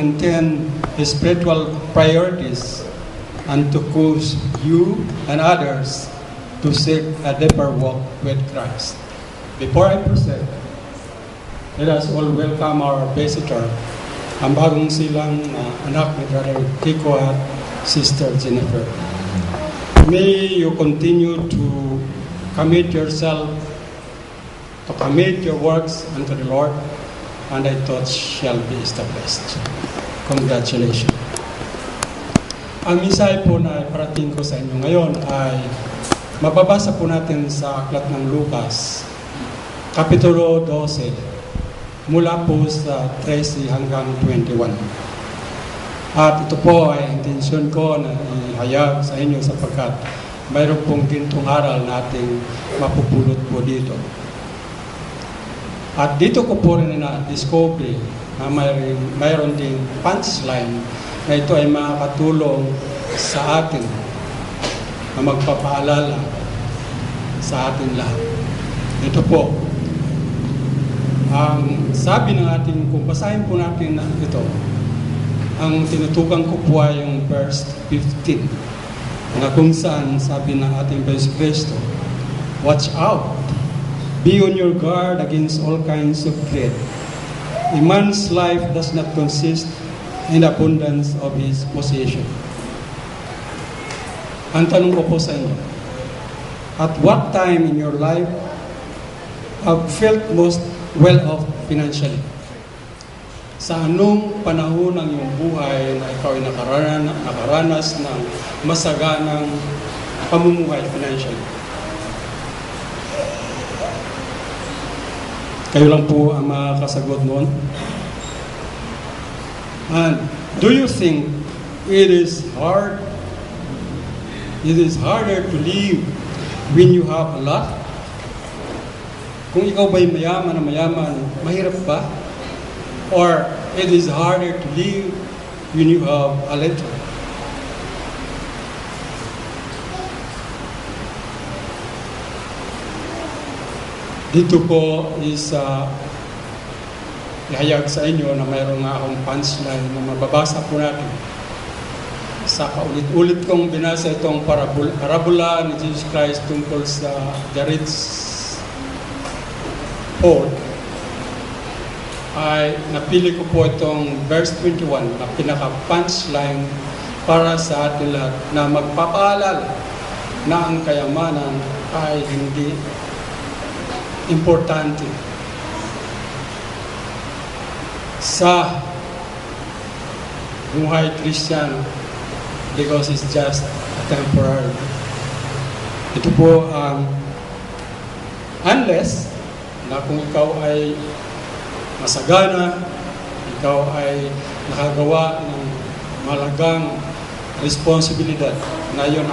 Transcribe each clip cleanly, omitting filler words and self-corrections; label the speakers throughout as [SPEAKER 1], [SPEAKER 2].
[SPEAKER 1] maintain his spiritual priorities and to push you and others to seek a deeper walk with Christ. Before I proceed, let us all welcome our visitor, ang bagong silang anak ni Brother Kiko at Sister Jennifer. May you continue to commit yourself, to commit your works unto the Lord, and thy thoughts shall be established. Congratulations. Ang mensahe po na iparating ko sa inyo ngayon ay mababasa po natin sa aklat ng Lucas, Kapitulo 12, mula po sa 13 hanggang 21. At ito po ay intensyon ko na ihayag sa inyo sapagkat mayroon pong gintong aral nating mapupulot po dito. At dito ko po rin na-discover na mayroon ding punchline na ito ay makakatulong sa atin na magpapaalala sa atin lahat. Ito po, ang sabi ng ating, kung basahin po natin ito, ang tinutukan ko po ay yung verse 15, na kung saan sabi ng ating Vice Cristo, watch out, be on your guard against all kinds of greed. A man's life does not consist in the abundance of his possession. Ang tanong ko po sa inyo, at what time in your life have felt most well-off financially? Sa anong panahon ng iyong buhay na ikaw ay nakaranas ng masaganang pamumuhay financially? Kayo lang po ang makakasagot noon. And do you think it is hard? It is harder to live when you have a lot? Kung ikaw ba'y mayaman na mayaman, mahirap ba? Or it is harder to live when you have a little? Dito po is ihayag sa inyo na mayroong nga akong punchline na mababasa po natin. Sa kaulit-ulit kong binasa itong parabola ni Jesus Christ tungkol sa the rich poor, ay napili ko po itong verse 21 na pinaka-punchline para sa atin lahat na magpapaalala na ang kayamanan ay hindi importante sa buhay Kristiyano because it's just a temporary. Ito po unless na kung ikaw ay masagana, ikaw ay nakagawa ng malagang responsibilidad na yun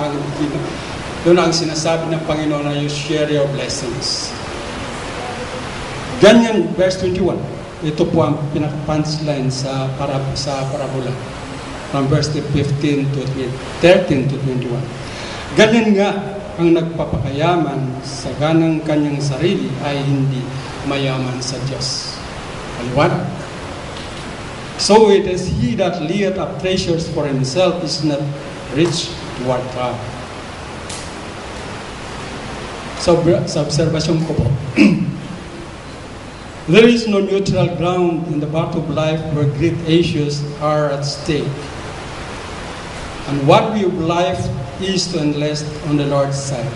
[SPEAKER 1] ang sinasabi ng Panginoon na you share your blessings. Ganyan, verse 21. Ito po ang pinaka-punchline sa parabola. From verse 13 to 21. Ganyan nga ang nagpapakayaman sa ganang kanyang sarili ay hindi mayaman sa Diyos. Paliwanag. So it is he that layeth up treasures for himself is not rich toward God. Sa obserbasyon ko po, there is no neutral ground in the battle of life where great issues are at stake. And what view of life is to enlist on the Lord's side.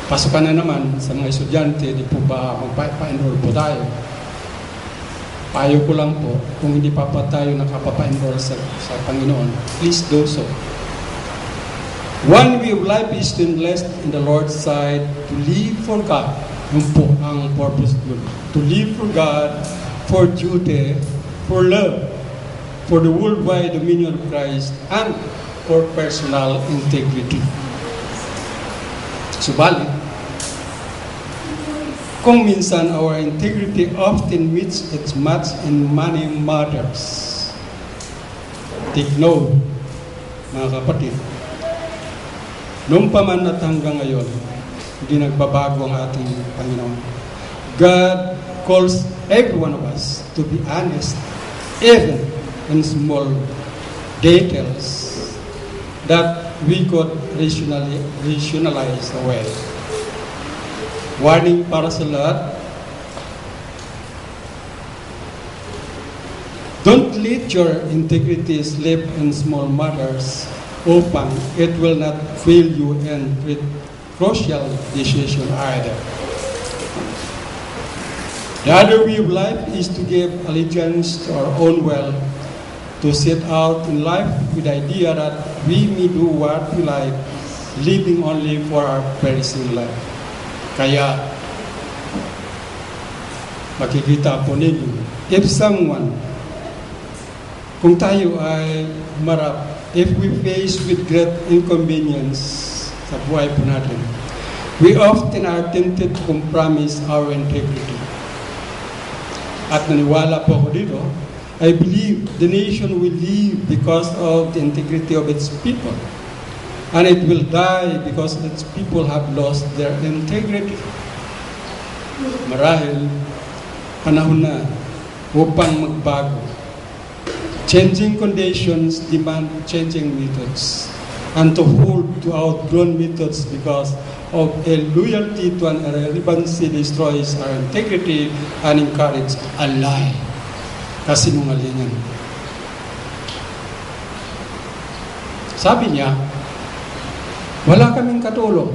[SPEAKER 1] Pasukan na naman sa mga estudyante, di po ba magpa-enroll po tayo? Payo ko lang po, kung hindi pa tayo nakapapa-enroll sa Panginoon, please do so. One view of life is to enlist in the Lord's side, to live for God. Yun po ang purpose doon. To live for God, for duty, for love, for the worldwide dominion of Christ, and for personal integrity. Subalit, kung minsan our integrity often meets its match in money matters. Take note, mga kapatid, noong pa man at hanggang ngayon, hindi nagbabago ang ating Panginoon. God calls every one of us to be honest, even in small details that we could rationalize away. Warning para sa lahat, don't let your integrity slip in small matters upang it will not fail you in crucial decision either. The other way of life is to give allegiance to our own will, to set out in life with the idea that we may do what we like, living only for our perishing life. Kaya, makikita po ninyo, if someone, kung tayo ay marap, if we face with great inconvenience sa buhay po natin, we often are tempted to compromise our integrity. At naniwala po ako dito, I believe the nation will live because of the integrity of its people. And it will die because its people have lost their integrity. Marahil, panahon na upang magbago. Changing conditions demand changing methods. And to hold to outgrown methods because of a loyalty to an irrelevancy destroys our integrity and encourages a lie. Kasinungalingan. Sabi niya, wala kaming katulong.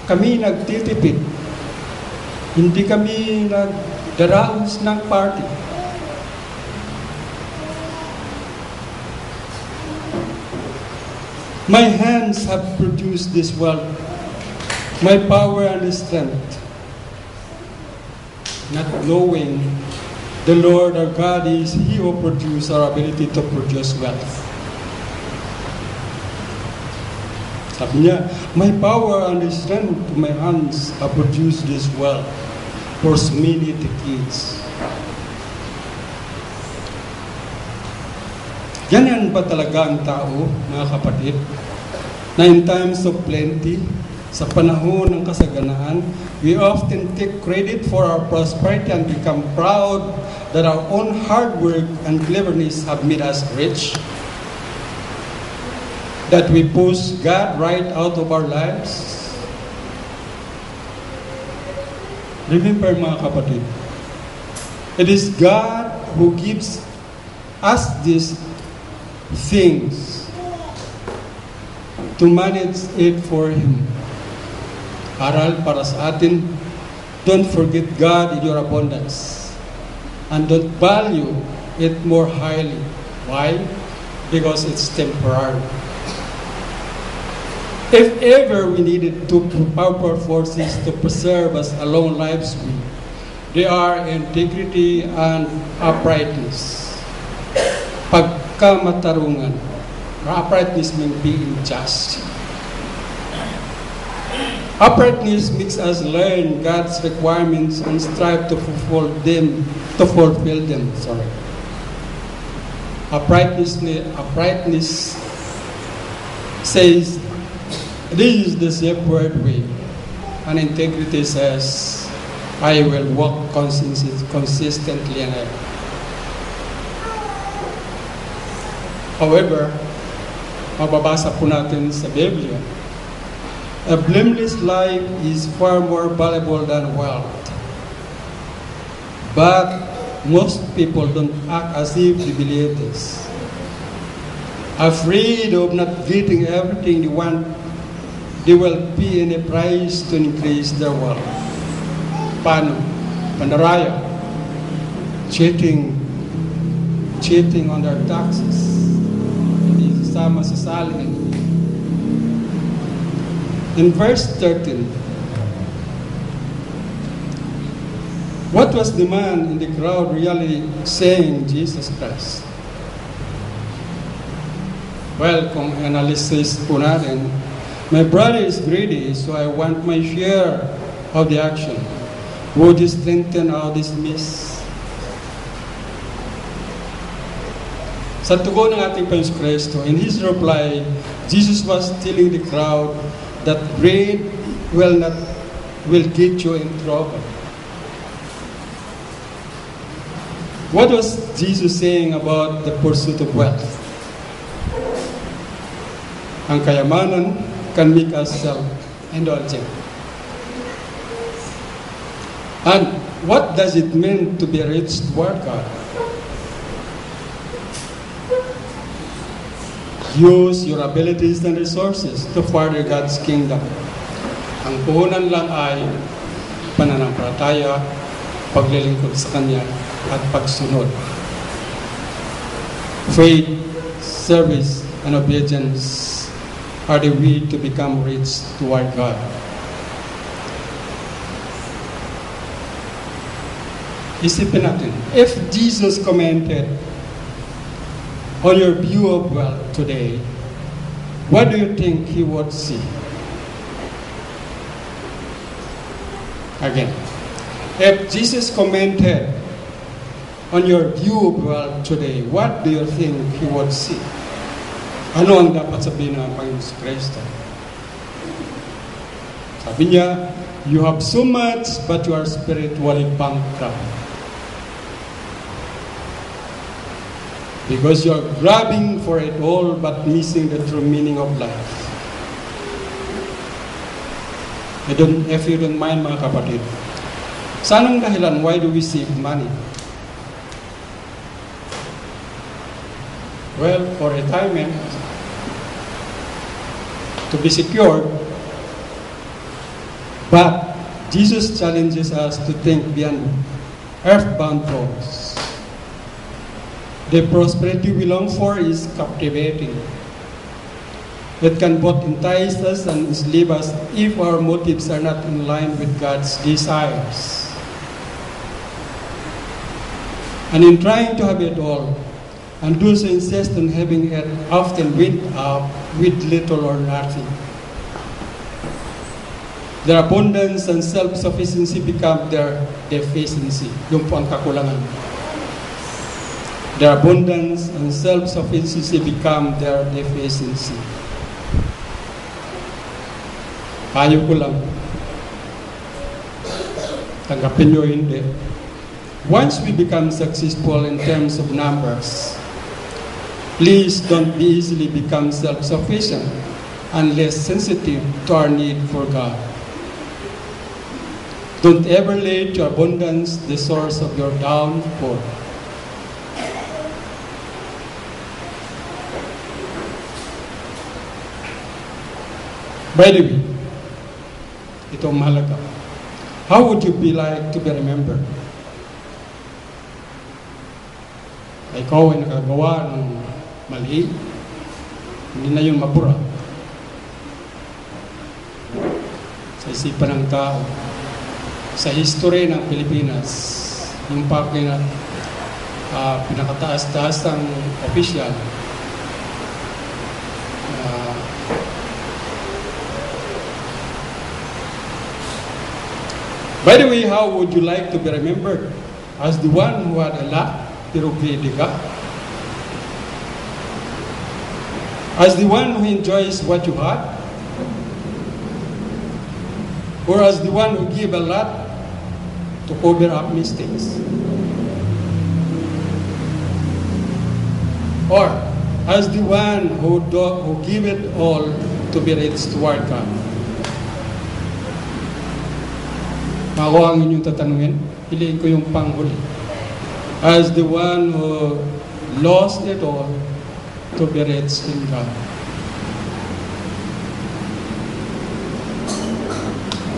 [SPEAKER 1] Kami nagtitipid. Hindi kami nagdaraos ng party. My hands have produced this wealth, my power and strength, not knowing the Lord our God is He who produces our ability to produce wealth. Sabi niya, my power and strength to my hands have produced this wealth for many decades. Ganyan ba talaga ang tao, mga kapatid, na in times of plenty, sa panahon ng kasaganaan, we often take credit for our prosperity and become proud that our own hard work and cleverness have made us rich? That we push God right out of our lives? Remember, mga kapatid, it is God who gives us these things to manage it for Him. Aral para sa atin, don't forget God in your abundance and don't value it more highly. Why? Because it's temporary. If ever we needed two powerful forces to preserve us alone lives with, they are integrity and uprightness. Pagkamatarungan. Uprightness means being just. Uprightness makes us learn God's requirements and strive to fulfill them. Uprightness says this is the shepherd way, and integrity says I will walk consistently and however, mababasa po natin sa Biblia, a blameless life is far more valuable than wealth. But most people don't act as if they believe this. Afraid of not getting everything they want, they will pay any price to increase their wealth. Paano? Pandaraya, cheating on their taxes, sama sa salin. In verse 13, what was the man in the crowd really saying Jesus Christ? Well, kung analysis po natin, my brother is greedy, so I want my share of the action. Would you strengthen or dismiss? Sa tugon ng ating Panginoon Kristo, in His reply, Jesus was telling the crowd that greed will get you in trouble. What was Jesus saying about the pursuit of wealth? Ang kayamanan can make us self-indulgent. And what does it mean to be rich toward God? Use your abilities and resources to further God's kingdom. Ang puhunan lang ay pananampalataya, paglilingkod sa Kanya, at pagsunod. Faith, service, and obedience are the way to become rich toward God. Isipin natin, if Jesus commented on your view of wealth today, what do you think He would see? Again, if Jesus commented on your view of wealth today, what do you think He would see? Ano ang dapat sabihin ng Panginoon Kristo? Sabi niya, you have so much but you are spiritually bankrupt. Because you are grabbing for it all but missing the true meaning of life. If you don't mind, mga kapatid, sa anong dahilan, why do we save money? Well, for retirement, to be secured, but Jesus challenges us to think beyond earthbound goals. The prosperity we long for is captivating. It can both entice us and enslave us if our motives are not in line with God's desires. And in trying to have it all, and those who insist on having it often wind up with little or nothing. Their abundance and self-sufficiency become their deficiency. Yung po ang kakulangan. Their abundance and self-sufficiency become their deficiency. Payo ko lang. Tanggapin nyo hindi. Once we become successful in terms of numbers, please don't be easily become self-sufficient and less sensitive to our need for God. Don't ever let your abundance the source of your downfall. By the way, ito ang mahalaga. How would you be like to be remembered? Ikaw ay nakagawa ng mali, hindi na yun mabura. Sa isipan ng tao, sa history ng Pilipinas, yung pinakataas-taas ng opisyal, by the way, how would you like to be remembered? As the one who had a lot, pero greedy ka? As the one who enjoys what you had? Or as the one who gave a lot to cover up mistakes? Or as the one who give it all to be rich toward God? Ako ang inyong tatanungin, piliin ko yung panghuli. As the one who lost it all to be rich in God.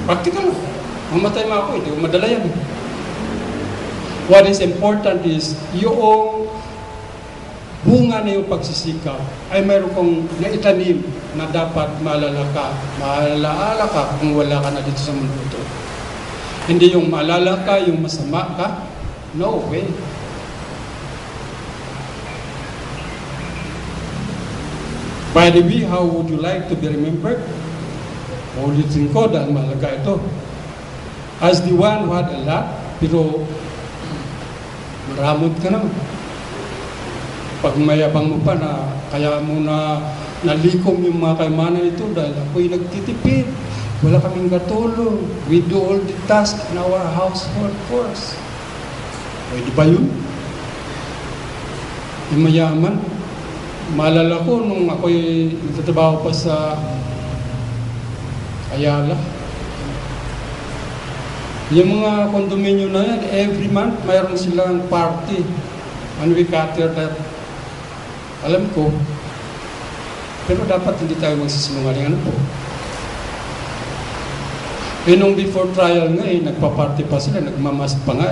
[SPEAKER 1] Practical. Mamatay mo ako, hindi ko madala yan. What is important is yung bunga na yung pagsisikap ay mayroon kong naitanim na dapat maalaala ka kung wala ka na dito sa mundo ito. Hindi yung maalala ka, yung masama ka. No way. By the way, how would you like to be remembered? Ulitin ko dahil mahalaga ito. As the one who had a lot, pero maramot ka naman. Pag mayabang mo pa na kaya mo na nalikom yung mga kayamanan ito dahil ako'y nagtitipid. Wala kaming katulong. We do all the tasks in our household chores. Pwede ba yun? yung mayaman. Maalala ko nung ako'y nagtatrabaho pa sa Ayala. Yung mga condominium na yan, every month mayroon silang party. And we cater that. Alam ko, pero dapat hindi tayo magsisinungaling. Ano po? Nung before trial nga nagpa-party pa sila, nagmamas pa nga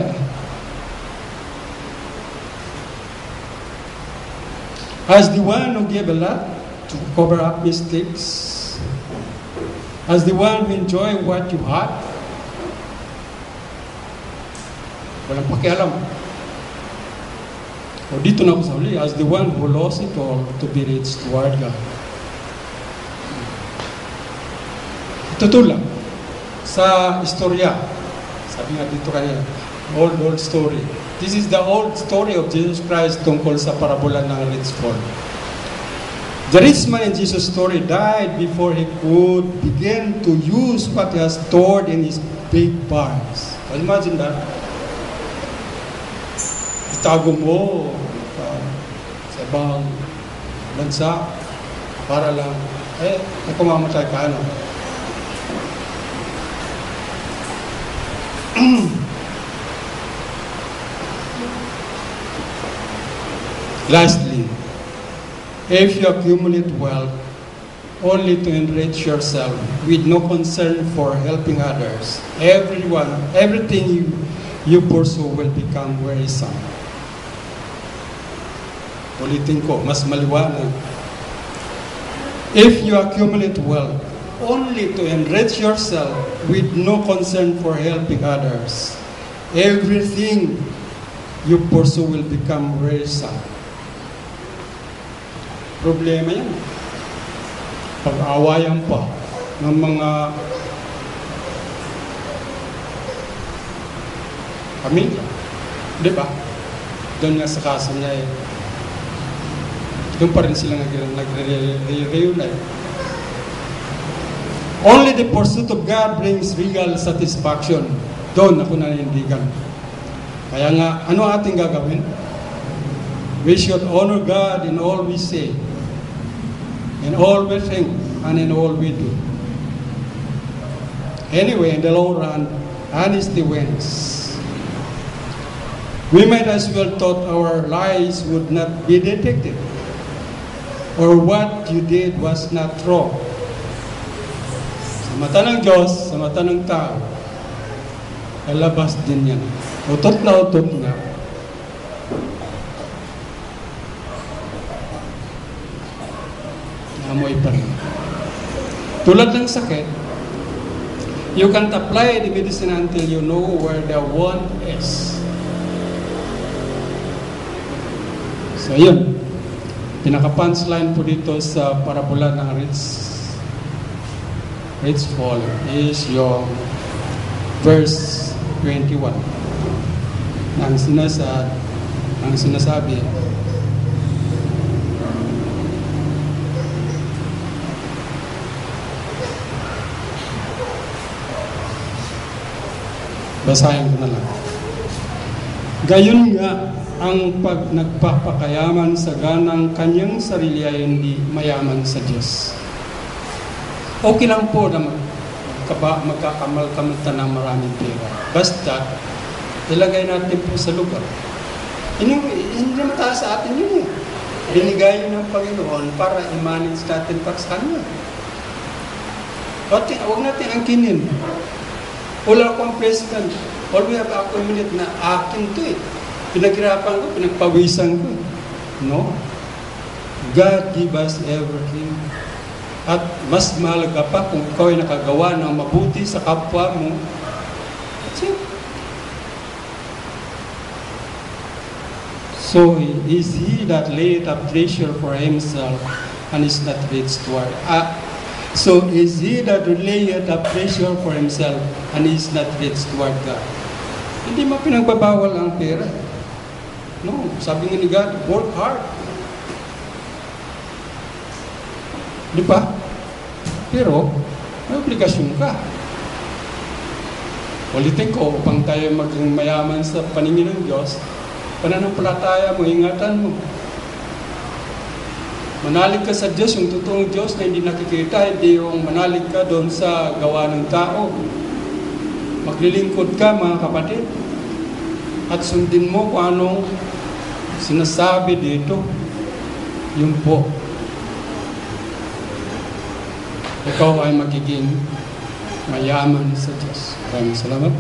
[SPEAKER 1] As the one who gave a lot to cover up mistakes, as the one who enjoyed what you had, walang pakialam. O dito na ako sa huli, as the one who lost it all to be rich toward God. Ito lang. Sa istorya, sabi nga dito kanina, old story. This is the old story of Jesus Christ tungkol sa parabola ng rich fool. The rich man in Jesus' story died before he could begin to use what he has stored in his big barns. Imagine that. Itago mo sa ibang bansa para lang, kumamatay ka, ano? Lastly, if you accumulate wealth only to enrich yourself with no concern for helping others, everything you pursue will become wearisome. Ulitin ko, mas maliwanag. If you accumulate wealth only to enrich yourself with no concern for helping others, everything you pursue will become wearisome. Problema yan. Pag-awayan pa ng mga pamilya. Di ba? Doon nga sa kaso niya doon pa rin sila nagre-reunite. Only the pursuit of God brings real satisfaction. Doon ako nanindigan. Kaya nga, ano ating gagawin? We should honor God in all we say, in all we think, and in all we do. Anyway, in the long run, honesty wins. We might as well thought our lies would not be detected, or what you did was not wrong. Sa mata ng Diyos, sa mata ng tao, lalabas din yan. Utot na utot na. Amoy pa rin. Tulad ng sakit, you can't apply the medicine until you know where the wound is. So yun, pinaka-punchline po dito sa parabola ng rich fool is yung verse 21 ang sinasabi basahin ko na lang. Gayon nga, ang nagpapakayaman sa ganang kanyang sarili ay hindi mayaman sa Diyos. Okay lang po na magkakamal-kamal ng maraming pera. Basta, ilagay natin po sa lugar. Hindi naman tayo sa atin yun. Binigay yun ng Panginoon para i-manage natin pa sa Kanya. Huwag natin angkinin. Wala akong president. All we have accumulated na akin to Pinaghirapan ko, pinagpawisan ko. No? God give us everything. At mas mahalaga pa kung ikaw ay nakagawa ng mabuti sa kapwa mo. That's it. So, is he that laid up treasure for himself and is not rich toward So, is he that layeth up treasure for himself and is not rich toward God? Hindi mo pinagbabawal ang pera. No, sabi nga ni God, work hard. Di ba? Pero, may obligasyon ka. Ulitin ko, upang tayo maging mayaman sa paningin ng Diyos, pananampalataya mo, ingatan mo. Manalig ka sa Diyos, yung totoong Diyos na hindi nakikita, hindi yung manalig ka doon sa gawa ng tao. Maglilingkod ka, mga kapatid, at sundin mo kung anong sinasabi dito. Yun po. Ikaw ay magiging mayaman sa Diyos. Maraming salamat.